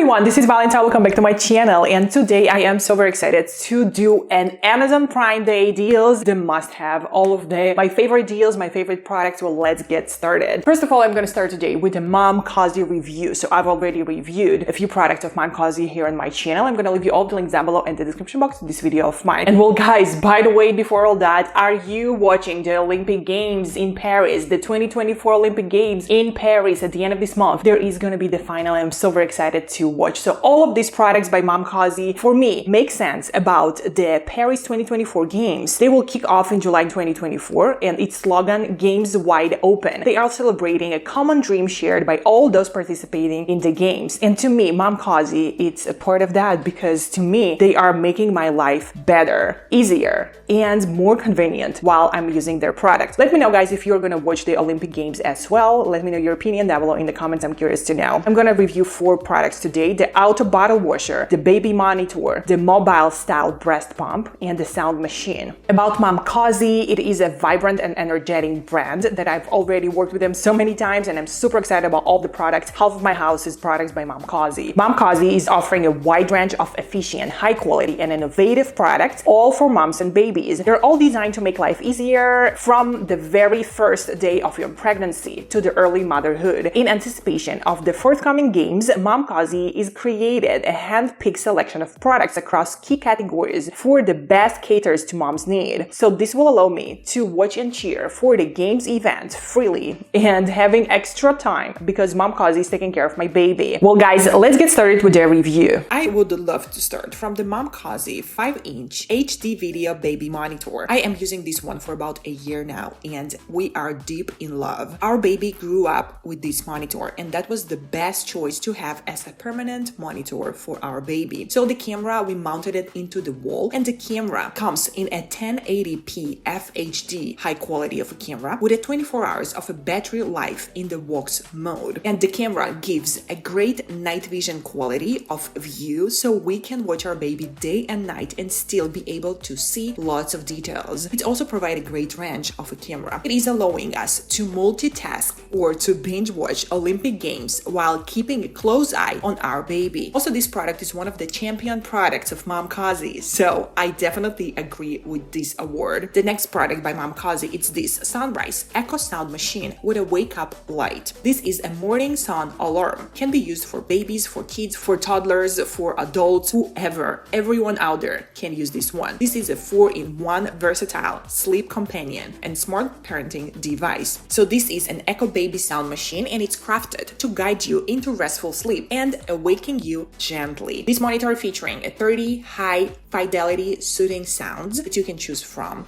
everyone, this is Valentine. Welcome back to my channel, and today I am so very excited to do an Amazon Prime Day deals, the must-have, all of my favorite deals, my favorite products. Well, let's get started. First of all, I'm going to start today with a Momcozy review. So I've already reviewed a few products of Momcozy here on my channel. I'm going to leave you all the links down below in the description box of this video of mine. And well, guys, by the way, before all that, are you watching the Olympic Games in Paris, the 2024 Olympic Games in Paris at the end of this month? There is going to be the final. I'm so very excited to watch. So all of these products by Momcozy, for me, make sense about the Paris 2024 Games. They will kick off in July 2024, and its slogan, Games Wide Open. They are celebrating a common dream shared by all those participating in the games. And to me, Momcozy, it's a part of that, because to me, they are making my life better, easier, and more convenient while I'm using their products. Let me know, guys, if you're going to watch the Olympic Games as well. Let me know your opinion down below in the comments. I'm curious to know. I'm going to review 4 products today: the auto bottle washer, the baby monitor, the mobile style breast pump, and the sound machine. About Momcozy, it is a vibrant and energetic brand that I've already worked with them so many times, and I'm super excited about all the products. Half of my house is products by Momcozy. Momcozy is offering a wide range of efficient, high quality, and innovative products, all for moms and babies. They're all designed to make life easier from the very first day of your pregnancy to the early motherhood. In anticipation of the forthcoming games, Momcozy is created a hand-picked selection of products across key categories for the best caters to mom's need. So this will allow me to watch and cheer for the games event freely and having extra time because Momcozy is taking care of my baby. Well, guys, let's get started with the review. I would love to start from the Momcozy 5-inch HD video baby monitor. I am using this one for about a year now, and we are deep in love. Our baby grew up with this monitor, and that was the best choice to have as a permanent monitor for our baby. So the camera, we mounted it into the wall, and the camera comes in a 1080p FHD high quality of a camera with a 24 hours of a battery life in the wax mode. And the camera gives a great night vision quality of view, so we can watch our baby day and night and still be able to see lots of details. It also provides a great range of a camera. It is allowing us to multitask or to binge watch Olympic Games while keeping a close eye on our baby. Also, this product is one of the champion products of Momcozy, so I definitely agree with this award. The next product by Momcozy, it's this Sunrise Echo Sound Machine with a wake-up light. This is a morning sound alarm. Can be used for babies, for kids, for toddlers, for adults, whoever. Everyone out there can use this one. This is a 4-in-1 versatile sleep companion and smart parenting device. So this is an Echo Baby sound machine, and it's crafted to guide you into restful sleep and awaken you gently. This monitor featuring a 30 high fidelity soothing sounds that you can choose from.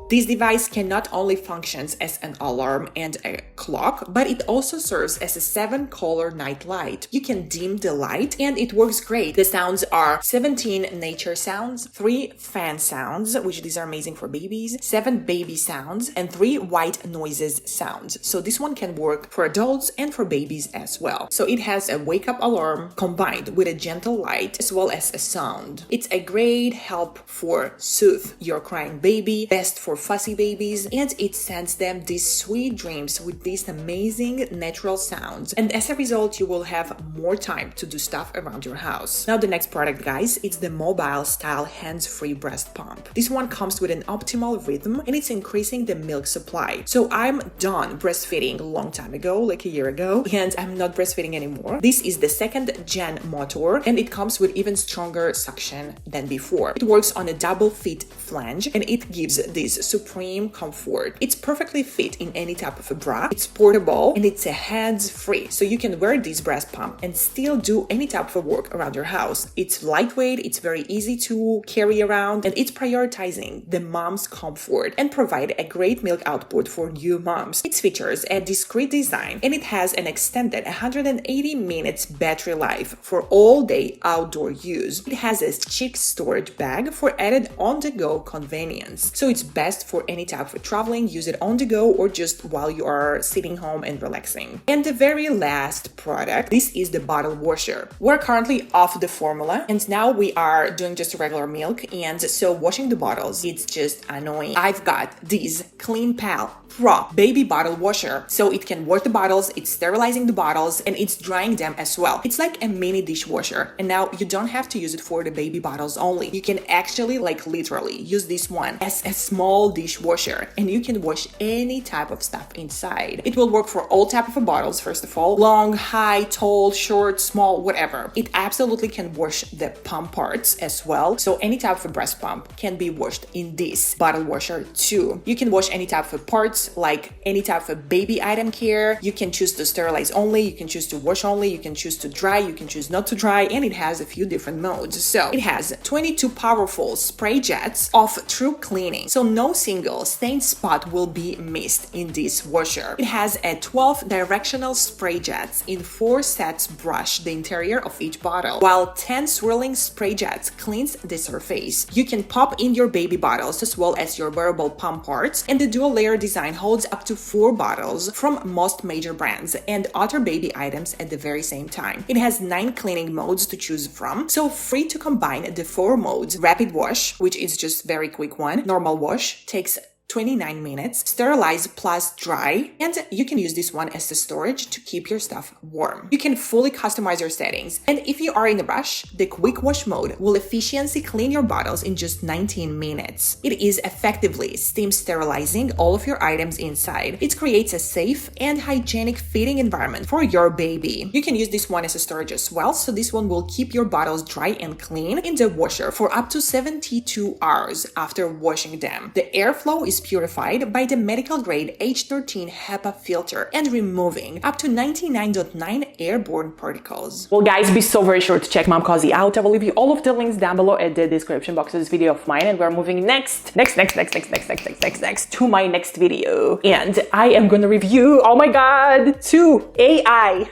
This device can not only functions as an alarm and a clock, but it also serves as a 7-color night light. You can dim the light, and it works great. The sounds are 17 nature sounds, 3 fan sounds, which these are amazing for babies, 7 baby sounds, and 3 white noises sounds. So this one can work for adults and for babies as well. So it has a wake-up alarm combined with a gentle light as well as a sound. It's a great help for soothe your crying baby, best for fussy babies, and it sends them these sweet dreams with these amazing natural sounds. And as a result, you will have more time to do stuff around your house. Now the next product, guys, it's the mobile style hands-free breast pump. This one comes with an optimal rhythm, and it's increasing the milk supply. So I'm done breastfeeding a long time ago, like a year ago, and I'm not breastfeeding anymore. This is the 2nd gen motor, and it comes with even stronger suction than before. It works on a double fit flange, and it gives this supreme comfort. It's perfectly fit in any type of a bra. It's portable and it's a hands-free. So you can wear this breast pump and still do any type of work around your house. It's lightweight, it's very easy to carry around, and it's prioritizing the mom's comfort and provide a great milk output for new moms. It features a discreet design and it has an extended 180 minutes battery life for all-day outdoor use. It has a chic storage bag for added on-the-go convenience. So it's best for any type of traveling, use it on the go or just while you are sitting home and relaxing. And the very last product, this is the bottle washer. We're currently off the formula and now we are doing just regular milk, and so washing the bottles, it's just annoying. I've got this Clean Pal Pro baby bottle washer, so it can wash the bottles, it's sterilizing the bottles, and it's drying them as well. It's like a mini dishwasher, and now you don't have to use it for the baby bottles only. You can actually, like literally, use this one as a small dishwasher, and you can wash any type of stuff inside. It will work for all type of bottles, first of all, long, high, tall, short, small, whatever. It absolutely can wash the pump parts as well, so any type of breast pump can be washed in this bottle washer too. You can wash any type of parts, like any type of baby item care. You can choose to sterilize only, you can choose to wash only, you can choose to dry, you can choose not to dry, and it has a few different modes. So it has 22 powerful spray jets of true cleaning, so no single stained spot will be missed in this washer. It has a 12 directional spray jets in 4 sets brush the interior of each bottle, while 10 swirling spray jets cleans the surface. You can pop in your baby bottles as well as your wearable pump parts, and the dual layer design holds up to 4 bottles from most major brands and other baby items at the very same time. It has 9 cleaning modes to choose from, so free to combine the 4 modes. Rapid wash, which is just very quick one. Normal wash takes 29 minutes, sterilize plus dry, and you can use this one as a storage to keep your stuff warm. You can fully customize your settings, and if you are in a rush, the quick wash mode will efficiently clean your bottles in just 19 minutes. It is effectively steam sterilizing all of your items inside. It creates a safe and hygienic feeding environment for your baby. You can use this one as a storage as well, so this one will keep your bottles dry and clean in the washer for up to 72 hours after washing them. The airflow is purified by the medical grade H13 HEPA filter and removing up to 99.9 airborne particles. Well guys, be so very sure to check Momcozy out. I will leave you all of the links down below at the description box of this video of mine, and we're moving next to my next video. And I am gonna review, oh my god, 2 AI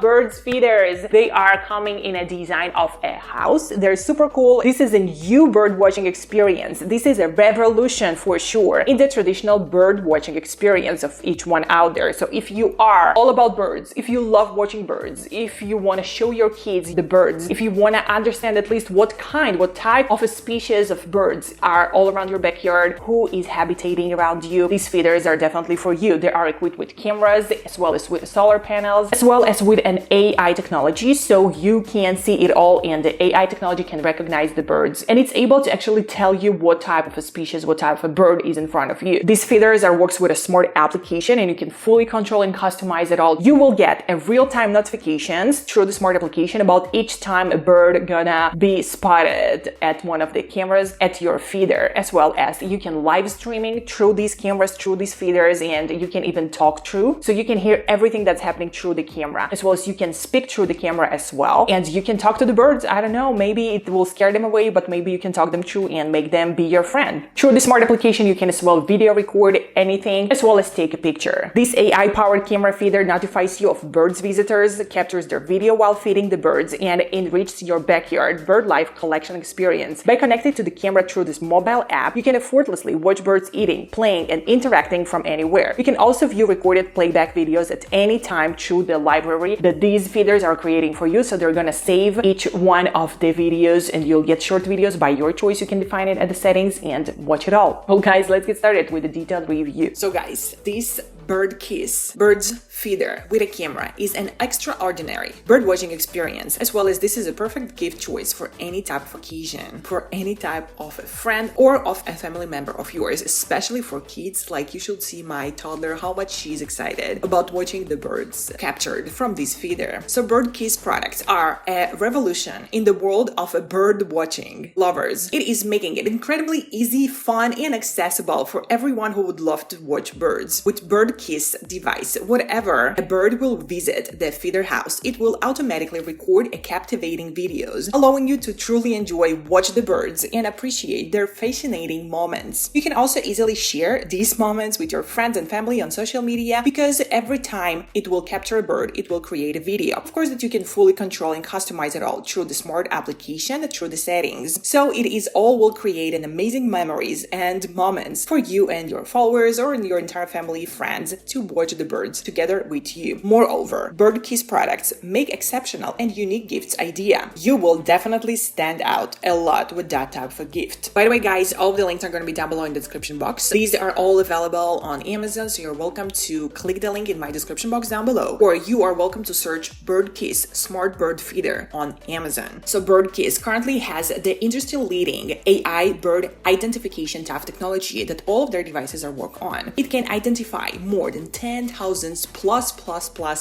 birds feeders. They are coming in a design of a house. They're super cool. This is a new bird watching experience. This is a revolution for sure in the traditional bird watching experience of each one out there. So if you are all about birds, if you love watching birds, if you want to show your kids the birds, if you want to understand at least what type of a species of birds are all around your backyard, who is habitating around you, these feeders are definitely for you. They are equipped with cameras as well as with solar panels, as well as with an AI technology, so you can see it all, and the AI technology can recognize the birds, and it's able to actually tell you what type of a species, what type of a bird is in front of you. These feeders works with a smart application, and you can fully control and customize it all. You will get a real-time notifications through the smart application about each time a bird gonna be spotted at one of the cameras at your feeder, as well as you can live streaming through these cameras, through these feeders, and you can even talk through, so you can hear everything that's happening through the camera, as well as you can speak through the camera as well, and you can talk to the birds. I don't know, maybe it will scare them away, but maybe you can talk them through and make them be your friend. Through the smart application, you can as well video record anything, as well as take a picture. This AI-powered camera feeder notifies you of birds visitors, captures their video while feeding the birds, and enriches your backyard bird life collection experience. By connecting to the camera through this mobile app, you can effortlessly watch birds eating, playing, and interacting from anywhere. You can also view recorded playback videos at any time through the library that these feeders are creating for you, so they're gonna save each one of the videos, and you'll get short videos by your choice. You can define it at the settings and watch it all. Well guys, let's get started with a detailed review. So guys, this Birdkiss, Birds feeder with a camera is an extraordinary birdwatching experience, as well as this is a perfect gift choice for any type of occasion, for any type of a friend or of a family member of yours, especially for kids. Like, you should see my toddler, how much she's excited about watching the birds captured from this feeder. So Birdkiss products are a revolution in the world of bird watching lovers. It is making it incredibly easy, fun, and accessible for everyone who would love to watch birds. With Birdkiss device, whatever a bird will visit the feeder house, it will automatically record a captivating videos, allowing you to truly enjoy watch the birds and appreciate their fascinating moments. You can also easily share these moments with your friends and family on social media, because every time it will capture a bird, it will create a video. Of course, that you can fully control and customize it all through the smart application, through the settings. So it is all will create an amazing memories and moments for you and your followers or your entire family, friends to watch the birds together with you. Moreover, Birdkiss products make exceptional and unique gifts idea. You will definitely stand out a lot with that type of a gift. By the way, guys, all of the links are going to be down below in the description box. These are all available on Amazon, so you're welcome to click the link in my description box down below, or you are welcome to search Birdkiss Smart Bird Feeder on Amazon. So Birdkiss currently has the industry-leading AI bird identification type technology that all of their devices are work on. It can identify more than 10,000 plus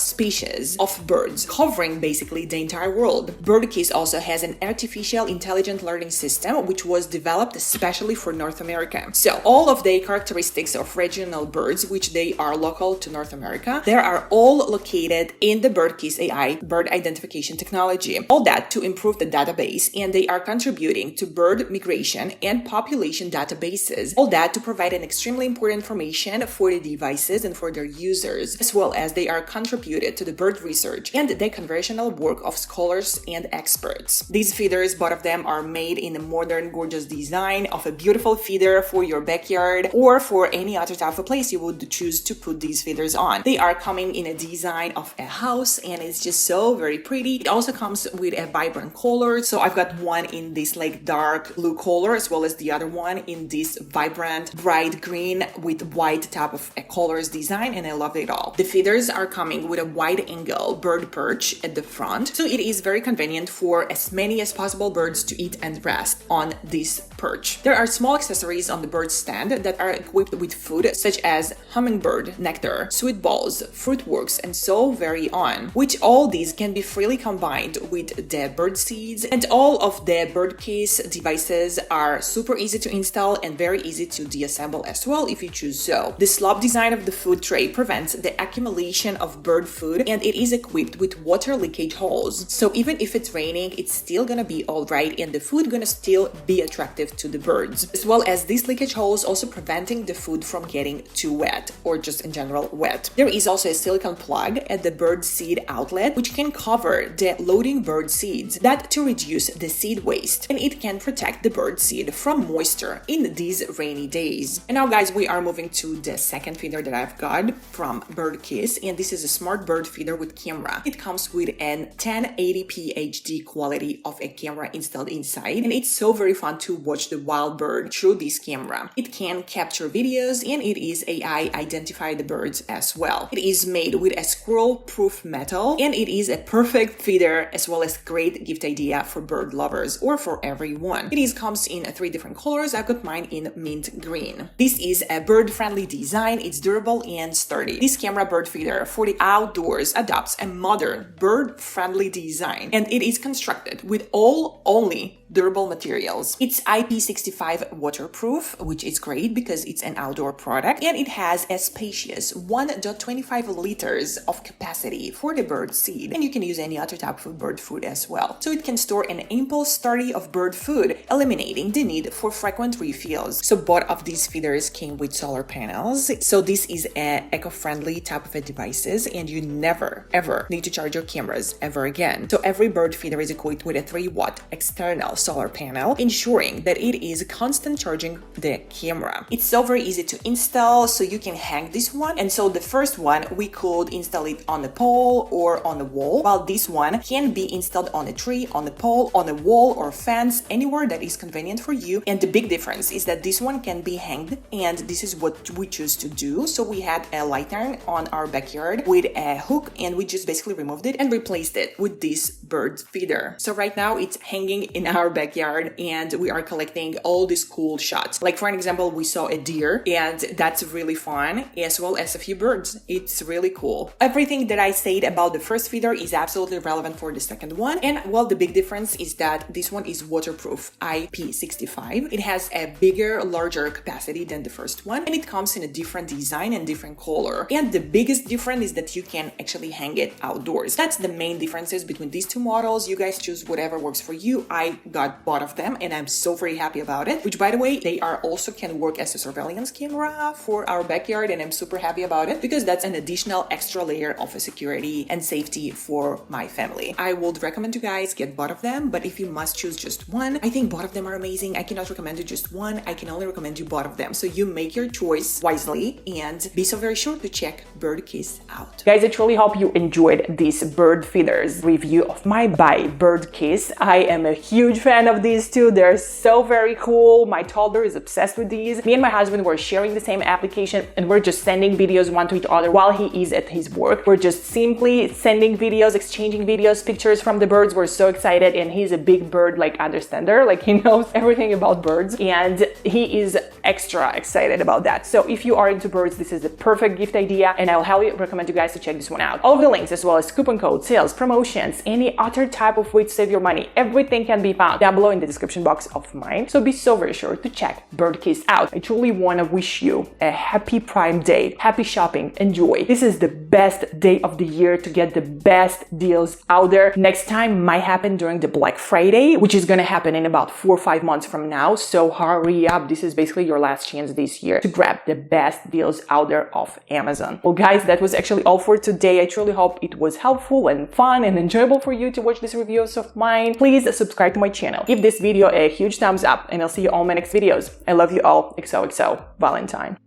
species of birds, covering basically the entire world. Birdkiss also has an artificial intelligent learning system which was developed especially for North America. So all of the characteristics of regional birds, which they are local to North America, they are all located in the Birdkiss AI bird identification technology. All that to improve the database, and they are contributing to bird migration and population databases. All that to provide an extremely important information for the devices and for their users, as well as they are contributed to the bird research and the conversational work of scholars and experts. These feeders, both of them, are made in a modern, gorgeous design of a beautiful feeder for your backyard or for any other type of place you would choose to put these feeders on. They are coming in a design of a house, and it's just so very pretty. It also comes with a vibrant color. So I've got one in this like dark blue color, as well as the other one in this vibrant bright green with white type of a colors design, and I love it all. The feeders are coming with a wide angle bird perch at the front, so it is very convenient for as many as possible birds to eat and rest on this perch. There are small accessories on the bird stand that are equipped with food such as hummingbird nectar, sweet balls, fruit works, and so very on, which all these can be freely combined with the bird seeds. And all of the Birdkiss devices are super easy to install and very easy to deassemble as well if you choose so. The slope design of the food tray prevents the accumulation of bird food, and it is equipped with water leakage holes. So even if it's raining, it's still gonna be alright, and the food gonna still be attractive to the birds. As well as these leakage holes also preventing the food from getting too wet or just in general wet. There is also a silicone plug at the bird seed outlet which can cover the loading bird seeds, that to reduce the seed waste, and it can protect the bird seed from moisture in these rainy days. And now, guys, we are moving to the second feeder that I've got from Birdkiss, and this is a smart bird feeder with camera. It comes with an 1080p HD quality of a camera installed inside, and it's so very fun to watch the wild bird through this camera. It can capture videos, and it is AI identify the birds as well. It is made with a squirrel-proof metal, and it is a perfect feeder as well as great gift idea for bird lovers or for everyone. It comes in 3 different colors. I've got mine in mint green. This is a bird-friendly design. It's durable and sturdy. This camera bird feeder for the outdoors adopts a modern bird-friendly design, and it is constructed with only durable materials. It's IP65 waterproof, which is great because it's an outdoor product, and it has a spacious 1.25 liters of capacity for the bird seed, and you can use any other type of bird food as well. So it can store an ample study of bird food, eliminating the need for frequent refills. So both of these feeders came with solar panels. So this is an eco-friendly type of devices, and you never ever need to charge your cameras ever again. So every bird feeder is equipped with a 3-watt external solar panel, ensuring that it is constant charging the camera. It's so very easy to install, so you can hang this one. And so the first one, we could install it on a pole or on a wall, while this one can be installed on a tree, on a pole, on a wall or fence, anywhere that is convenient for you. And the big difference is that this one can be hanged, and this is what we choose to do. So we had a light iron on our our backyard with a hook, and we just basically removed it and replaced it with this bird feeder. So right now it's hanging in our backyard and we are collecting all these cool shots. Like for an example, we saw a deer and that's really fun, as well as a few birds. It's really cool. Everything that I said about the first feeder is absolutely relevant for the second one. And well, the big difference is that this one is waterproof, IP65. It has a bigger, larger capacity than the first one, and it comes in a different design and different color. And the biggest difference is that you can actually hang it outdoors. That's the main differences between these two models. You guys choose whatever works for you. I got both of them and I'm so very happy about it, which by the way, they are also can work as a surveillance camera for our backyard, and I'm super happy about it because that's an additional extra layer of a security and safety for my family. I would recommend you guys get both of them, but if you must choose just one, I think both of them are amazing. I cannot recommend you just one. I can only recommend you both of them. So you make your choice wisely and be so very sure to check Birdkiss out. Guys, I truly hope you enjoyed this bird feeders review of my by Birdkiss. I am a huge fan of these two. They're so very cool. My toddler is obsessed with these. Me and my husband were sharing the same application and we're just sending videos one to each other while he is at his work. We're just simply sending videos, exchanging videos, pictures from the birds. We're so excited, and he's a big bird like understander. Like he knows everything about birds and he is extra excited about that. So if you are into birds, this is the perfect gift idea, and I'll highly recommend you guys to check this one out. All of the links, as well as coupon codes, sales, promotions, any other type of way to save your money, everything can be found down below in the description box of mine. So be so very sure to check Birdkiss out. I truly want to wish you a happy Prime Day, happy shopping, enjoy. This is the best day of the year to get the best deals out there. Next time might happen during the Black Friday, which is gonna happen in about 4 or 5 months from now. So hurry up. This is basically your last chance this year to grab the best deals out there of Amazon. Well guys, that was actually all for today. I truly hope it was helpful and fun and enjoyable for you to watch these reviews of mine. Please subscribe to my channel. Give this video a huge thumbs up and I'll see you all in my next videos. I love you all. XOXO Valentine.